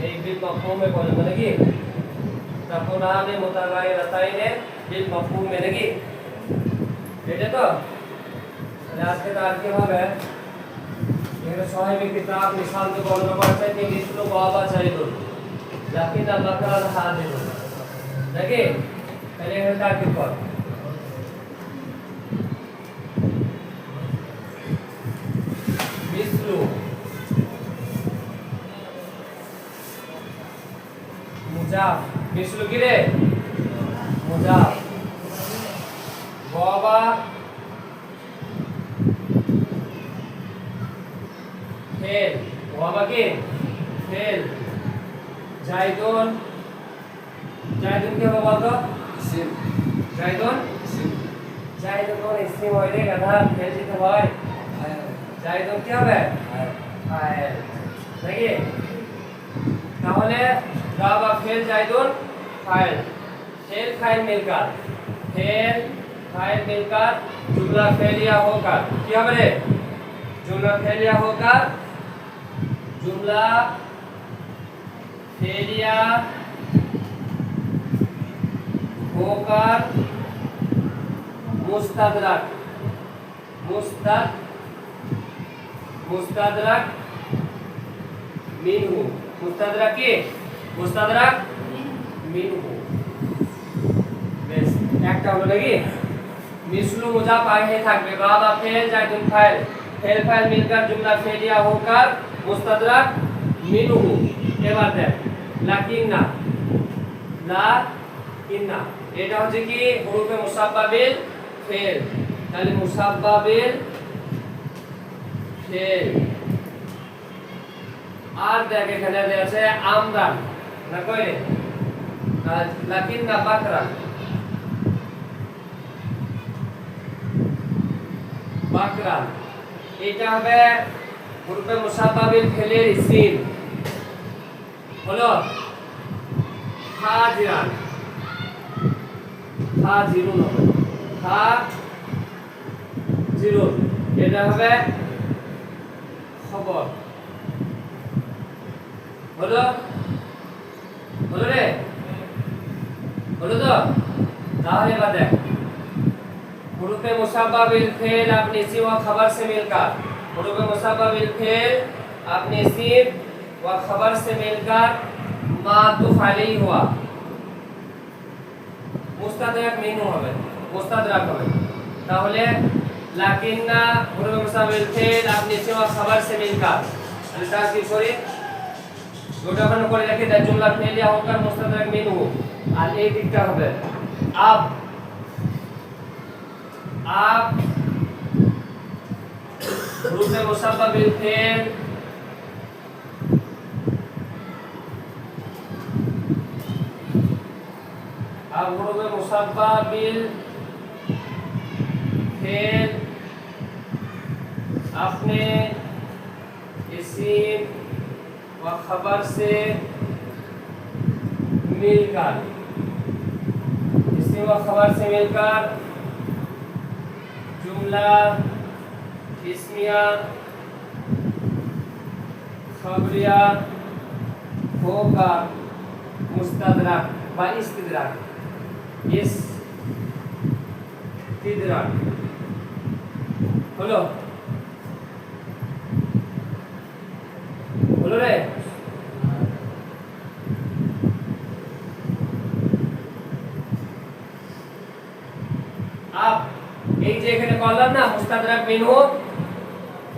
এই বিল মাফহুমে বলে মানে কি তাকুনানি মুতাগায়িরাতাইনে বিল মাফহুমে নাকি এটা তো তাহলে আজকে তার কি হবে এখানে সহায়ক কিতাব নিশান দিয়ে বর্ণনা করেছে যে মিসলু বাবা চাইদুন লাকিন বাকরান হাদিরুন নাকি তাহলে এখানে তার কি কর মিসলু মুজাফ মিসলু কি রে মুজাফ বাবা ফেল বাবা কি ফেল জাইদুন জাইদুন কি হবে বলতো ইসিম জাইদুন ইসিম জাইদুন কোন ইসিম হয় রে গাধা ফেল দিতে হয় জাইদুন কি হবে ফাইল নাকি তাহলে বাবা ফেল জাইদুন ফাইল फेल फाइल मिलकर फेल फाइल मिलकर जुमला फेलिया होकर क्या बने जुमला फेलिया होकर जुमला फेलिया होकर मुस्तदरक मुस्तदरक मिनहु मुस्तदरक की मुस्तदरक मिनहु একটা হলো নাকি মিসলু মুজাফ আগে থাকবে বাবা ফেল জাইদুন ফাইল ফেল ফাইল মিলकर जुमला फेलिया होकर मुस्तदरक मिनहु এবার দেখ লাকিন্না লাকিন্না এটা হচ্ছে কি হুরুফে মুসাব্বাবিল ফেল তাহলে মুসাব্বাবিল ফেল আর দেখ এখানে আছে আমরান না কই লাকিন্না বাকরান বাকরান এটা হবে হুরুফে মুসাব্বাবিল ফেলের ইসিম হলো হাজিরান হাজিরুন হবে হাজিরুন এটা হবে খবর হলো হলো রে হলো তো তাহলে এবার দেখ हुरूफ़े मुसब्बबिल फेल अपने इसी व खबर से मिलकर हुरूफ़े मुसब्बबिल फेल अपने इसी व खबर से मिलकर मातूफ अलैहि हुआ मुस्तदरक मिनहु হবে मुस्तदरक হবে তাহলে লাকিন্না हुरूफ़े मुसब्बबिल फेल अपने इसी व खबर से मिलकर তাহলে তাসদীদ করে গোটা ওখানে করে রেখে দেয় जुमला फेलिया होकर मुस्तदरक मिनहु আর এই দিকটা হবে আব आप हुरूफ़े मुसब्बबिल फेल आप हुरूफ़े मुसब्बबिल फेल अपने इस्म व खबर से मिलकर इस्म व खबर से मिलकर जुमला इस्मिया खबरिया होकर मुस्तदरक व इस्तिदराक इस्तिदराक হলো হলো রে आप এই যে এখানে করলাম না মুস্তাদরাক মিনহু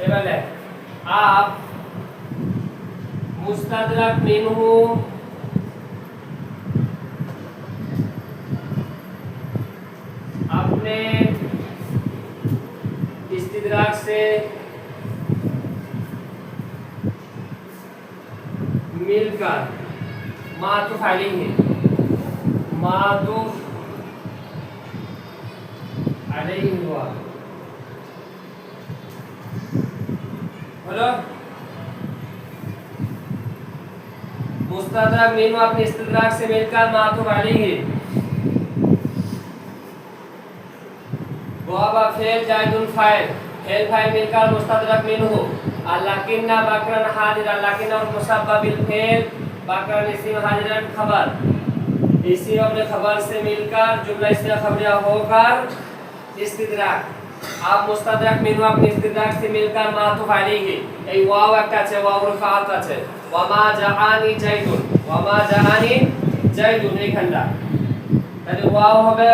এবারে आप मुस्तदरक मिनहु अपने इस्तिदराक से मिलकर मातूफ अलैहि हुआ बोलो मुस्तदरक मिनहु अपने इस्तिदराक से मिलकर मातूफ अलैहि Baba fail जायदुन file fail file मिलकर मुस्तदरक मिनहु लाकिन्ना बकरन हादिर लाकिन और मुसब्बबिल फेल बाकर इस्म हाजिरन खबर, इसी अपने खबर से मिलकर जुमला इस्म खबरिया होकर इस्तिदराक। आप मुस्तादराक मिनहु अपने इस्तिदराक से मिलकर मातुफ अलैहि এই ওয়াও একটা আছে, ওয়াও রফাত আছে, ওয়ামা জাআনি জাইদুন, ওয়ামা জাআনি জাইদুন এইখানটা, তাহলে ওয়াও হবে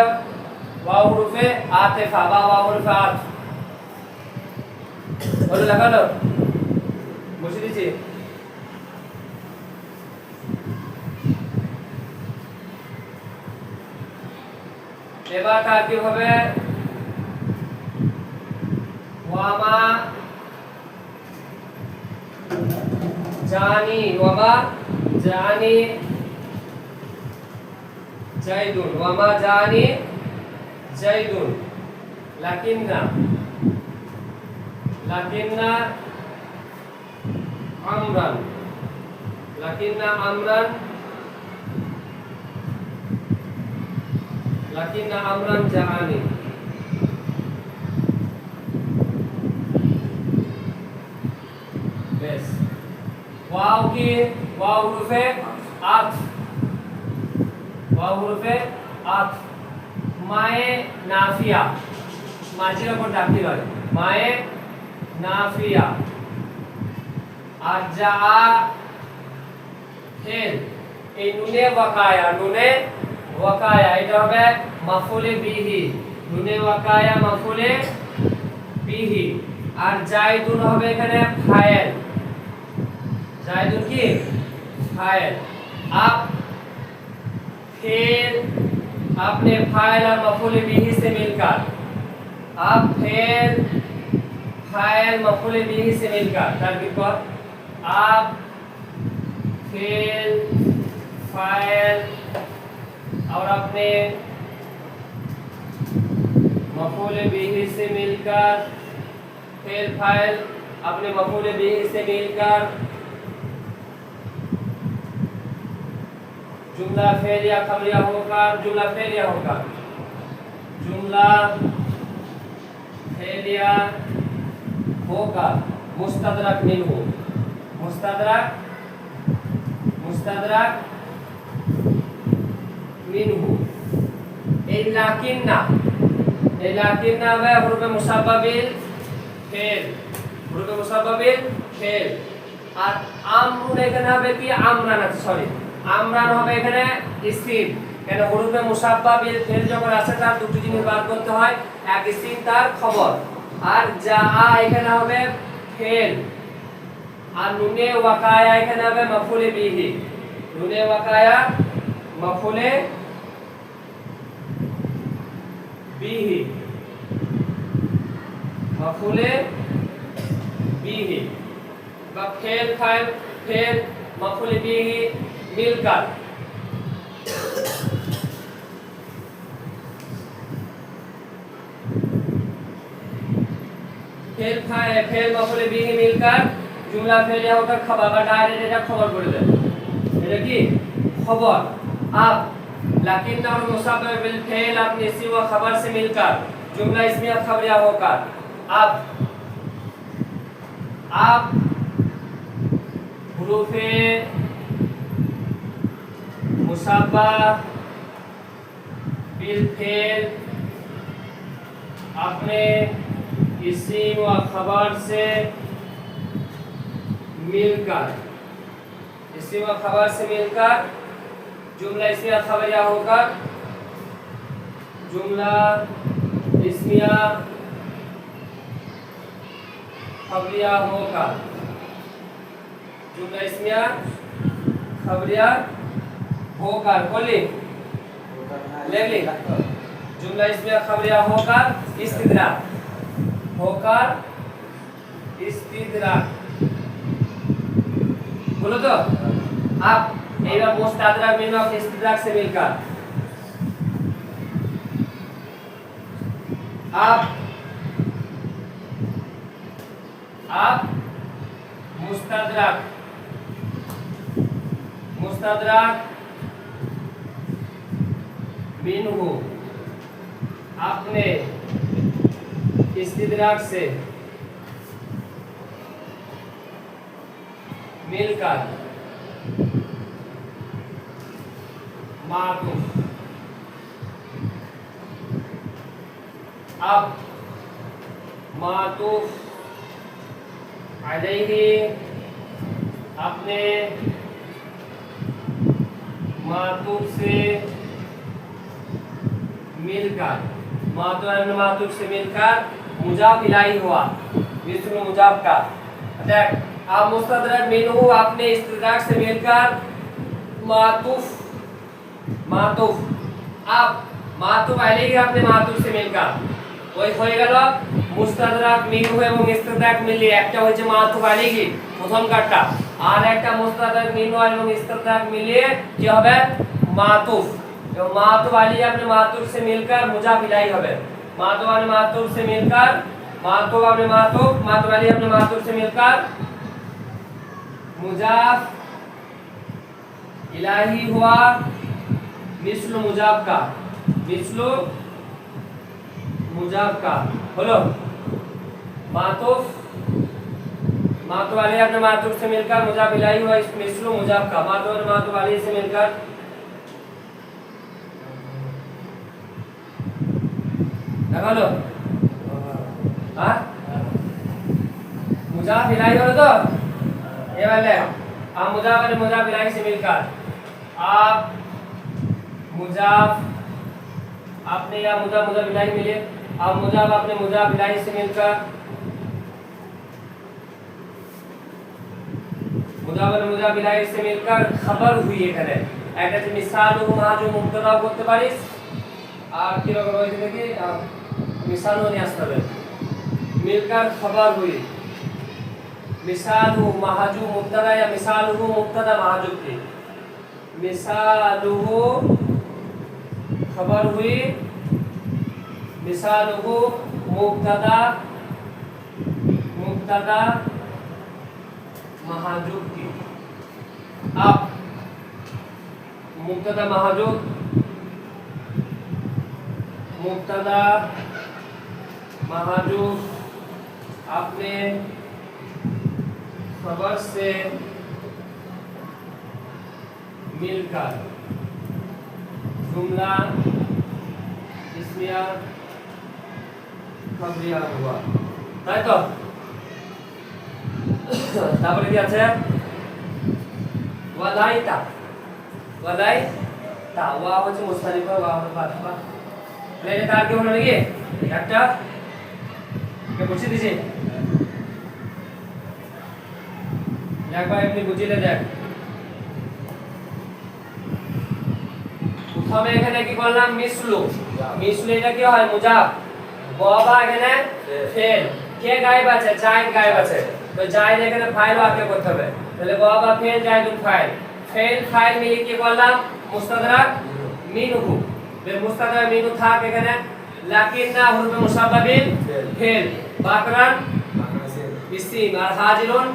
ওয়াও হরফে আতিফা বা ওয়াও হরফে আতফ বলে লাগানো বুঝে দিছি। এবার তার কি হবে ওয়ামা জানি, ওয়ামা জানি জাইদুন, ওয়ামা জানি জাইদুন লাকিন্না, লাকিন্না আমরান, লাকিন্না আমরান, লাকিন্না আমরান জানি। বেশ, ওয়াও কি ওয়াও হরফে আতফ, ওয়াও হরফে আতফ, মায়ে নাফিয়া মাঝির উপর দাখিল হয়, মায়ে নাফিয়া। আর যা ফেল এই নুনে ওয়াকায়া, নুনে ওয়াকায়া এটা হবে মাফুলে বিহি, নুনে ওয়াকায়া মাফুলে বিহি। আর জাইদুন হবে এখানে ফাইল, জাইদুন কি ফাইল। आप फिर अपने फाइल और मफूल बिही से मिलकर, आप फिर फाइल मफूल बिही से मिलकर तरकीब पर आप फिर फाइल और अपने मफूल बिही से मिलकर, फिर फाइल अपने मफूल बिही से मिलकर जुमला फेलिया खबरिया होकर, जुमला फेलिया होकर, जुमला फेलिया होकर मुस्तदरक मिनहु, मुस्तदरक, मुस्तदरक मिनहु। এই লাকিন্না, এই লাকিন্না হবে হরফে মুসাব্বাবিল ফেল, হরফে মুসাব্বাবিল ফেল। আর আমরুন এখানে হবে কি আমরান আছে, সরি আমরান হবে এখানে ইসিম, কেন হরফে মুসাব্বাবিল ফেল যখন আসে তার দুটি জিনিস বার করতে হয়, এক ইসিম তার খবর। আর যা এখানে হবে ফেল, আর নুনে ওয়াকায়া এখানে হবে মাফুলে বিহি, নুনে ওয়াকায়া মাফুলে বিহি, মাফুলে বিহি বা ফেল ফাইল ফেল মাফুলে বিহি मिलकर। फेल फेल मफुले बिही मिलकर जुमला फेलिया होकर खबर বা ডাইরেক্ট এটা খবর করে দেয়, এটা কি খবর। आप लाकिन और मुसाब्बह बिल फेल अपने इसी व खबर से मिलकर जुमला इसमिया खबरिया होकर आप हुरूफे मुसाब्बह बिल फेल अपने इसी व खबर से मिलकर, इसी व खबर से मिलकर जुमला इसमिया खबरिया होकर, जुमला इसमिया खबरिया होकर, जुमला इसमिया खबरिया होकर बोली ले ली, जुमला इसमिया खबरिया होकर इस्तिदराक, होकर इस्तिदराक बोलो तो। आप एक बार मुस्तादराक मिनहु अपने इस्तिदराक से मिलकर, आप मुस्तादराक, मुस्तादराक मिनहु अपने इस्तिदराक से मिलकर मातुफ। अब मातुफ अलैहि अपने मातुफ से मिलकर, मातुफ से मिलकर मुजाफ इलाही हुआ, मिस्र मुजाफ का। देख अब मुस्तदरक मिनहु अपने इस्तिदराक से मिलकर मातुफ, मातुफ अब मातुफ अलैहि अपने मातुफ से मिलकर ওই হয়ে গেল মুস্তাদরাক মিনহু এবং ইস্তিদরাক মিলিয়ে একটা হচ্ছে মাতুফ আলাইহি প্রথম কাটটা, আর একটা মুস্তাদরাক মিনহু এবং ইস্তিদরাক মিলিয়ে কি হবে মাতুফ। এবং মাতুফ আলাইহি अपने मातुफ से मिलकर मुजाफ इलाही হবে, मातुफ अपने मातुफ से मिलकर, मातुफ अपने मातुफ आलिही अपने मातुफ से मिलकर मुजाफ इलाही हुआ मिस्लु मुजाफ का, मिस्लु मुजाफ का बोलो। मातुफ अलैहि अपने मातुफ से मिलकर मुजाफ इलाही हुआ मिस्लु मुजाफ का, मातुफ अलैहि से मिलकर बोलो हाँ मुजाफ इलाही बोलो तो ये वाले आप मुजाफ इलाही से मिलकर आप मुजाफ आपने या मुजाफ इलाही मिले, अब मुजाफ अपने मुजाफ इलाही से मिलकर मुजाफ इलाही से मिलकर खबर हुई এখানে একটা যে মিসালু মাহাজু মুবতাদা করতে পারিস আর কি রকম হয়েছে দেখি মিসালু নিয়ে আসতে হবে मिलकर खबर हुई, मिसालु माहाजू मुबतदा या मिसालुहु मुबतदा माहाजू की, मिसालुहु खबर हुई, मिसालुहु मुबतदा महाजूब की। अब मुबतदा महाजूब अपने खबर से मिलकर जुमला इसमिया खबरिया हुआ, তাই তো? তারপরে কি আছে ওয়ালাইতা, ওয়া হচ্ছে মুস্তানিফা, ওয়া হচ্ছে ফাতিহা, তাহলে এটা তার কি হলো নাকি একটা কে বুঝিয়ে দিছি একবার এমনি বুঝিয়ে দেখ। প্রথমে এখানে কি করলাম মিসলু, এটা কি হয় মুজাফ, বাবা এখানে ফেল, কে গায়েব আছে জায়েদ গায়েব আছে, তো জায়েদ এখানে ফাইল ওয়াকে করতে হবে, তাহলে বাবা ফেল জায়েদুল ফাইল মিলে কি করলাম মুস্তাদরাক মিনহু, মুস্তাদরাক মিনহু থাক এখানে লাকিন্না হুরফে মুসাব্বাবিল ফেল বাকরান ইসিম আর हाजिरुन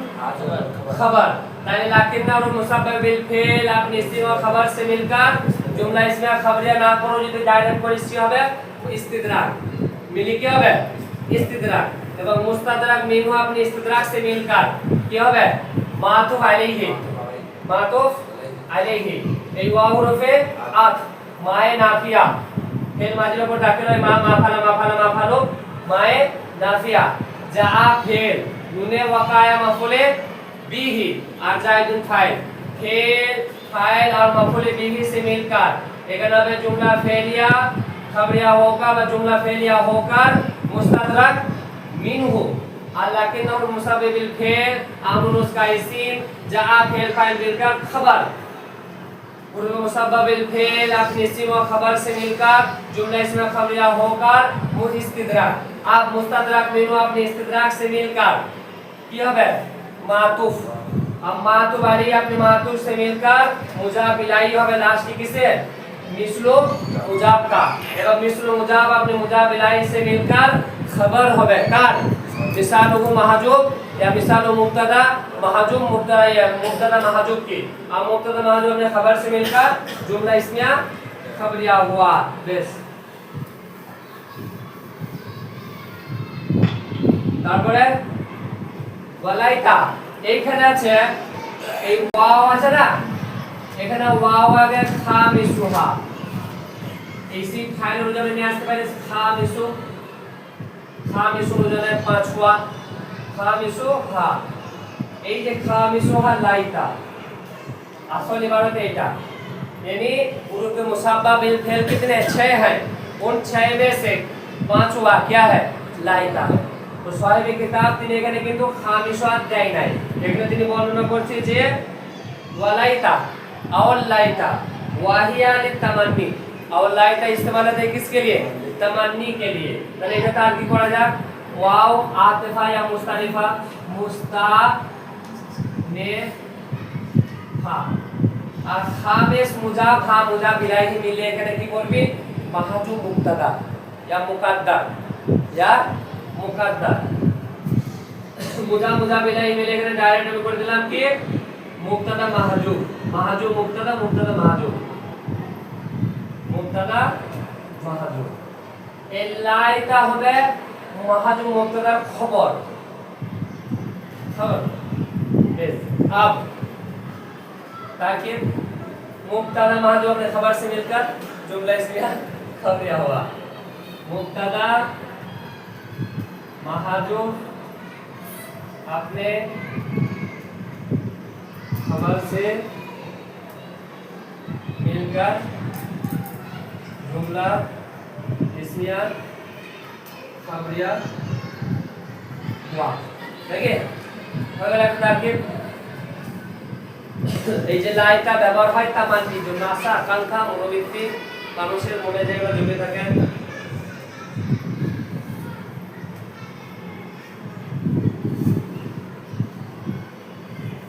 खबर, তাহলে लाकिन्ना और मुसाब्बाबिल फेल अपने इस्म और खबर से मिलकर जुमला इसमें खबरिया ना करो যদি ডাইরেক্ট পরিস্থিতি হবে ইস্তিদরাক মিলি কি হবে ইস্তিদরাক, এবং মুস্তাদরাক মিনহু अपने इस्तिदराक से मिलकर কি হবে মাতুফ আলাইহি, এই ওয়া হরফে আত মায়ে নাফিয়া ফেল মাজির উপর দাখিল হয় মা মাফালো মায়ে নাফিয়া যা ফেল নুনে ওয়াকায়া মাফুলে বিহি আর জায়দুন फाइल और मफूले बिही से मिलकर एक नवे जुमला फेलिया खबरिया होकर व जुमला फेलिया होकर मुस्तदरक मिनहु लाकिन और मुसब्बिबिल फेल आमुन उसका इस्म जा फेल फाइल मिलकर खबर, और मुसब्बिबिल फेल अपने इस्म और खबर से मिलकर जुमला इसमें खबरिया होकर मुस्तदरक, आप मुस्तदरक मिनहु अपने इस्तिदराक से मिलकर কি হবে मातुफ, अब मातुफ अलैहि अपने मातुफ से मिलकर मुजाफ इलाही হবে लास्ट की किसे मिसलु मुजाफ का, एवं मिसलु मुजाफ अपने मुजाफ इलाही से मिलकर खबर হবে কার मिसालुहु महजूब या मिसालु मुब्तदा महजूब मुब्तदा महजूब की, अब मुब्तदा महजूब अपने खबर से मिलकर जुमला इसमिया खबरिया हुआ। बेस তারপরে ওয়ালাইতা এইখানে আছে এই ওয়াও আছে না, এখানে ওয়াও আগে খামিসুহা ইসিম ফাইল অনুযায়ী নিয়ে আসতে পারি খামিসু অনুযায়ী পাঁচওয়া খামিসুহা এই যে খামিসুহা লাইতা আসল इबारत এটা यानी उर्दू के मुसाबा बिल फेल कितने 6 हैं उन 6 में से पांचवा क्या है लाइता তো সাহেবের কিতাব তিনি এখানে কিন্তু খামিসাত দেয় নাই এখানে তিনি বর্ণনা করছে যে ওয়ালাইতা और लाइता वाहिया लितमन्नी और लाइता इस्तेमाल है किसके लिए तमन्नी के लिए তাহলে এটা তার কি করা যাক ওয়াও আতিফা या मुस्तानिफा मुस्तानिफा আর খামিস মুজাফ হা মুজাফ ইলাইহি মিলে এখানে কি করবি মাহজুব মুবতাদা या মুকাদ্দার मुजाफ मुजाफ इलाही मिले এখানে ডাইরেক্ট আমি করে দিলাম কি মুবতাদা মাহজুব মাহজুব মুবতাদা মুবতাদা মাহজুব মুবতাদা মাহজুব এই লাইতা হবে মাহজুব মুবতাদার খবর बेस अब ताकि मुब्तदा माहजूब अपने खबर से मिलकर जुमला इसलिए खबरिया हुआ मुब्तदा माहजूब अपने खबर से मिलकर जुमला इसलिए खबरिया हुआ ठीक है अगला ताकि এই যে লাইটা ব্যবহার হয় তামান্নির জন্য আশা আকাঙ্ক্ষা মনোবৃত্তি মানুষের মনে যেগুলো জমে থাকে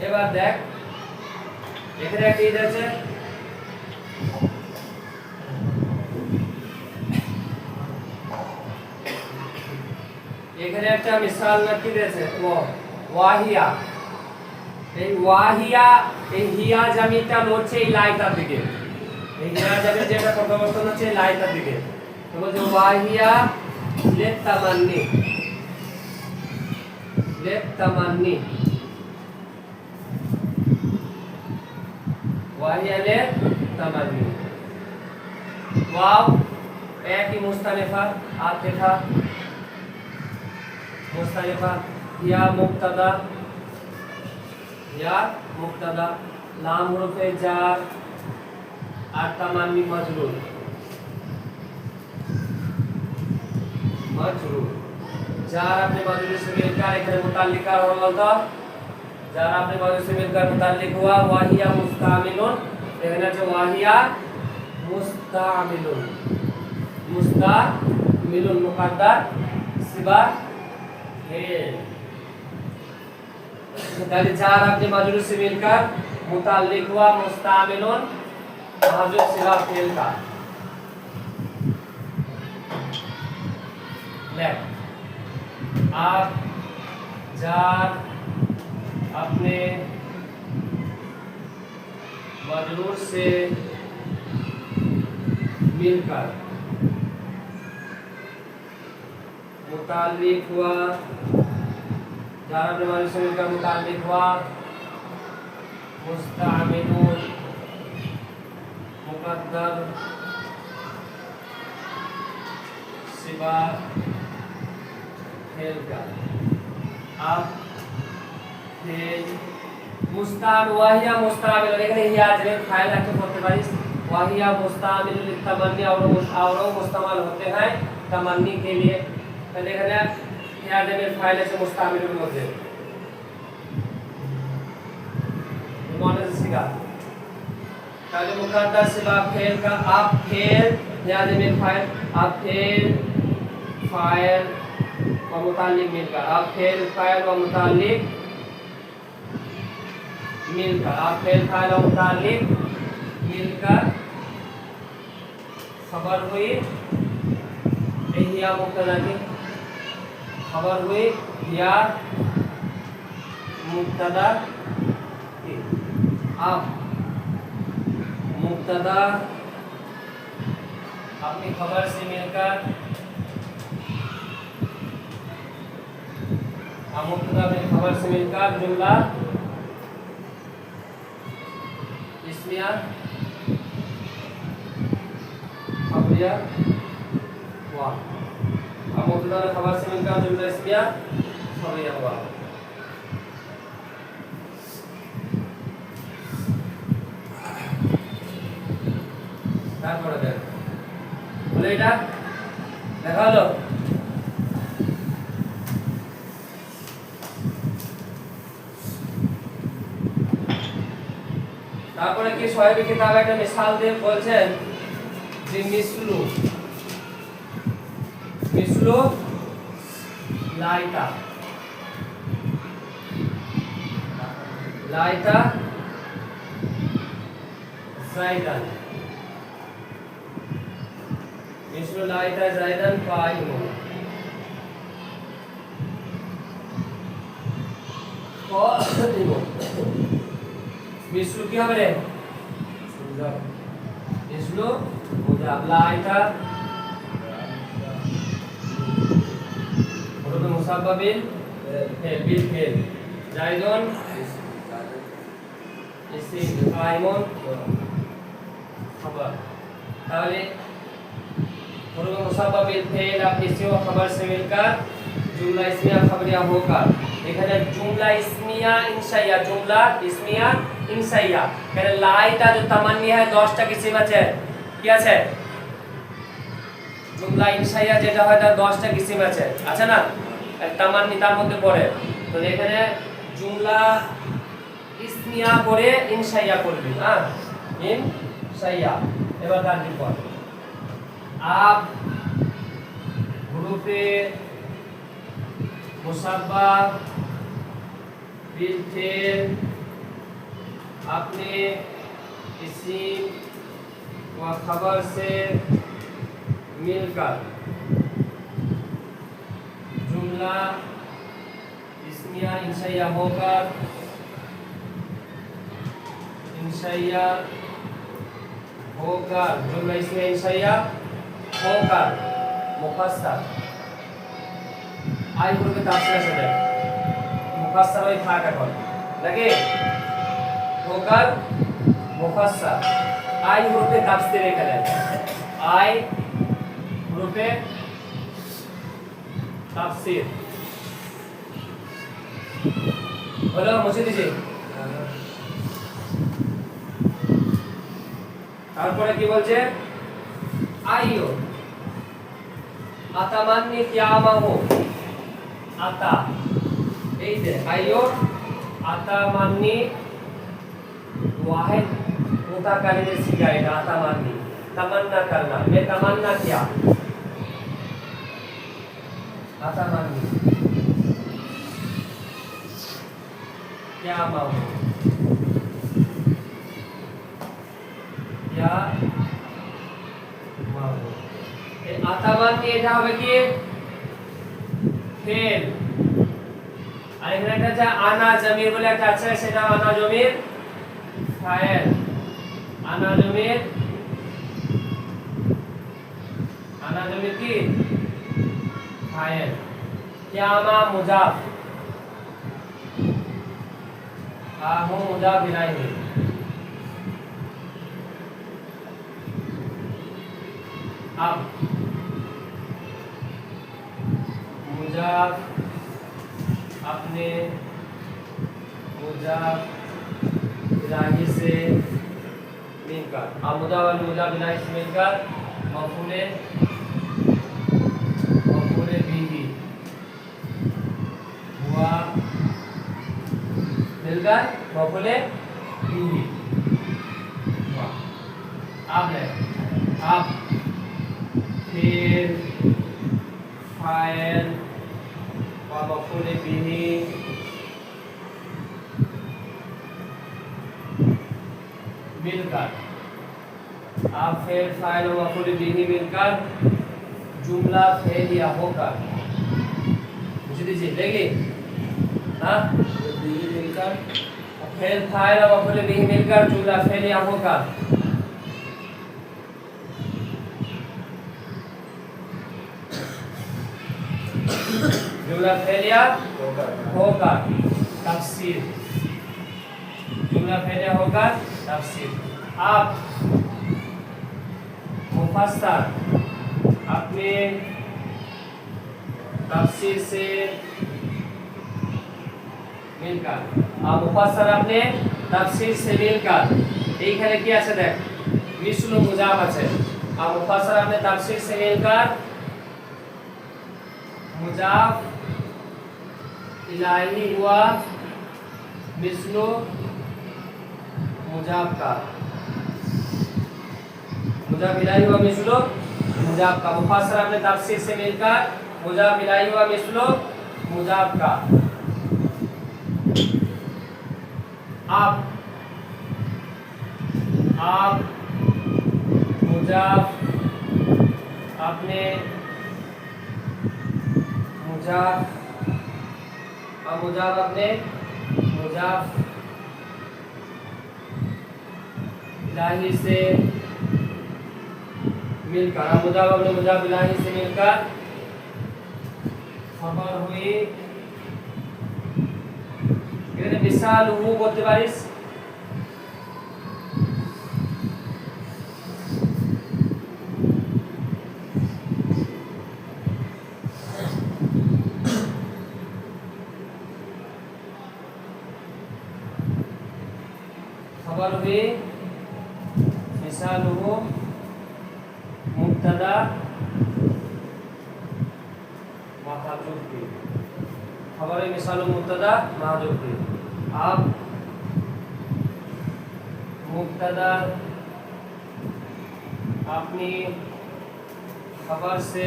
এবার দেখ এখানে একটা ইজ আছে এখানে একটা মিসাল নাকি দিয়েছে ওয়াহিয়া এই ওয়াহিয়া এই হিয়া জামিটা নড়ছে এই লাইটার দিকে এই হিয়া জামি যেটা প্রবর্তন হচ্ছে এই লাইটার দিকে তো বলছে ওয়াহিয়া লিতামান্নি ওয়াহিয়া লিতামান্নি ওয়াও এক ही मुस्तानिफा आतिफा मुस्तानिफा या मुब्तदा या मुब्तदा लाम हरफे जार और तमान्नी मजरूर जार अपने मजरूर से मिलकर एक मुताल्लिक होगा तो जार अपने मजरूर से मिलकर मुताल्लिक हुआ वाहिया मुस्तामिलुन देखना जो वाहिया मुस्तामिलुन मुकद्दर सिबा है ताकि चार अपने मजरूर से मिलकर मुताल्लिक हुआ मुस्तामिलुन महजूब सिवा फेल का ले आप जार अपने मजरूर से मिलकर मुताल्लिक हुआ जार अपने मजरूर से मिलकर मुताल्लिक हुआ मुस्तामिलुन मुकद्दर सिवा फेल का अब फेल मुस्ताम वाहिया मुस्तामिल এখানে হিয়া জের ফাইল একটা করতে পারিস वाहिया मुस्तामिल लितमन्नी और मुस्तामिल होते हैं तमन्नी के लिए তাহলে এখানে হিয়া জের ফাইল আছে মুস্তামিলের মধ্যে মনে শিখা তাহলে मुकद्दर सिवा फेल का आप फेल हिया जमीन फाइल आप फेल फाइल व मुताल्लिक मिलकर आप फेल फाइल व मुताल्लिक मिलकर आप फेल फाइल व मुताल्लिक मिलकर खबर हुई हिया मुब्तदा की खबर हुई हिया मुब्तदा की अब मुब्तदा अपनी खबर से मिलकर मुब्तदा अपनी खबर से मिलकर जुमला ismiyah khabariyah wa. अब मौजूदा खबर से मिलकर जुमला इस्मिया खबरिया हुआ। তারপরে দেখ বলে এটা দেখা হলো। তারপরে কি সোহেবী কিতাবে একটা মিসাল দিয়ে বলছেন যে মিসলু লাইতা জাইদান মিসলু লাইতা জাইদান কাইমুন মিসলু কি হবে রে মিসলু মুজাব লাইতা হরফে মুসাব্বা বিল ফেল জাইদুন ইসিম কাইমুন खबर তাহলে हरफ मुसाब्बा बिल फेल आप इसी व खबर से मिलकर जुमला इस्मिया खबरिया होकर এখানে जुमला इस्मिया इंशाइया जुमला इस्मिया इंशाइया এখানে লাইটা जो तमन्नी है 10 টা কিসিম আছে কি আছে जुमला इंशाइया যেটা হয় তার 10 টা কিসিম আছে না तमन्नी তার মধ্যে পড়ে তো এখানে जुमला इस्मिया করে इंशाइया করবি হ্যাঁ इंशाइया এবার তার বিপদ आप हुरूफे मुसब्बा बिल फेल अपने इस्म व खबर से मिलकर जुमला इस्मिया इंशाइया होकर जुमला इस्मिया इंशाइया होकर मुफस्सर आई हुरूफ ताफसीर से मुफस्सर ওই থাক এখন লাগে होकर मुफस्सर आई हुरूफ ताफसीर এখানে आई हुरूफ ताफसीर হলো মুছে দিছি তারপরে কি বলছে आइयो আতামান্নি কিয়ামাহু আতা এই যে आइयो আতামান্নি वाहिद मुताकालिम ने सीखा है आतामान्नी तमन्ना करना मैं तमन्ना किया आतामान्नी क्या माहू क्या आतामान्नी এটা হবে কি ফেল আর এখানে একটা আছে আনা জমির বলে একটা আছে সেটা আনা জমির ফাইল আনা জমির কি ফাইল কিয়ামা মুজাফ आहू मुजाफ इलाही अब मुजाफ अपने मुजाफ इलाही से मिलकर अब मुजाफ मुजाफ इलाही से मिलकर मफूले बिही हुआ मिलकर मफूले बिही अब है अब फिर फाइल व मफूले बिही मिलकर अब फिर फाइल व मफूले बिही मिलकर जुमला फेलिया होकर मुझे दीजिए देखिए हाँ बिही मिलकर फिर फाइल व मफूले बिही मिलकर जुमला फेलिया होकर जुमला फेलिया होकर तफसीर जुमला फेलिया होकर तफसीर आप मुफस्सर अपने तफसीर से मिलकर आप मुफस्सर अपने तफसीर से मिलकर এইখানে কি আছে দেখ মিসলু মুজাফ আছে আর মুফাসসার अपने तफसीर से मिलकर मुजाफ इलाही हुआ मिसलु मुजाफ का मुजाफ इलाही हुआ मिसलु मुजाफ का मुफाससर अपने तफसीर से मिलकर मुजाफ इलाही हुआ मिसलु मुजाफ का आप मुजाफ अपने मुजाफ अपने मुजाफ इलाही से मिलकर मुजाफ अपने मुजाफ इलाही से मिलकर खबर हुई এখানে মিসাল হু বলতে পারিস खबर हुई मिसाल हु मुब्तदा महजूब की खबर है मिसाल मुब्तदा महजूब की आप मुब्तदा अपनी खबर से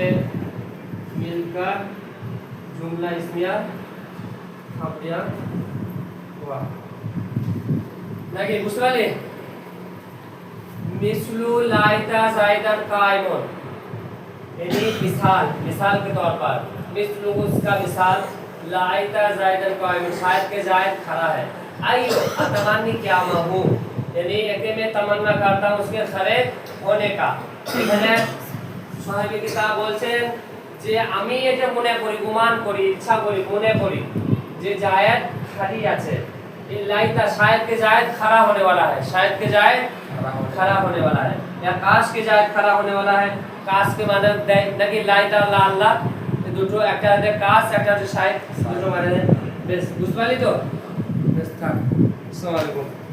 मिलकर जुमला इस्मिया खबरिया हुआ नाकि बुझতে পারলে मिसलु लाइता जायदन कायमुन यानी मिसाल के तौर पर मिसलु उसका मिसाल लाइता जायदन कायमुन शायद के जायद खड़ा है आइयो अतमानी क्या महू यानी एके में तमन्ना करता हूं उसके खरे होने का এখানে সাহেবে কিতাব বলছেন যে আমি এটা মনে করি গুমান করি ইচ্ছা করি মনে করি যে জায়েদ খালি আছে ये लाइता शायद के जायद खड़ा होने वाला है शायद के जायद खड़ा होने वाला है या काश के जायद खड़ा होने वाला है काश के माने নাকি লাইতা লা আল্লাহ দুটো একটা আছে কাশ একটা আছে শায়দ দুটো মানে বেশ বুঝতে পারলি তো বেশ থাক আসসালামু আলাইকুম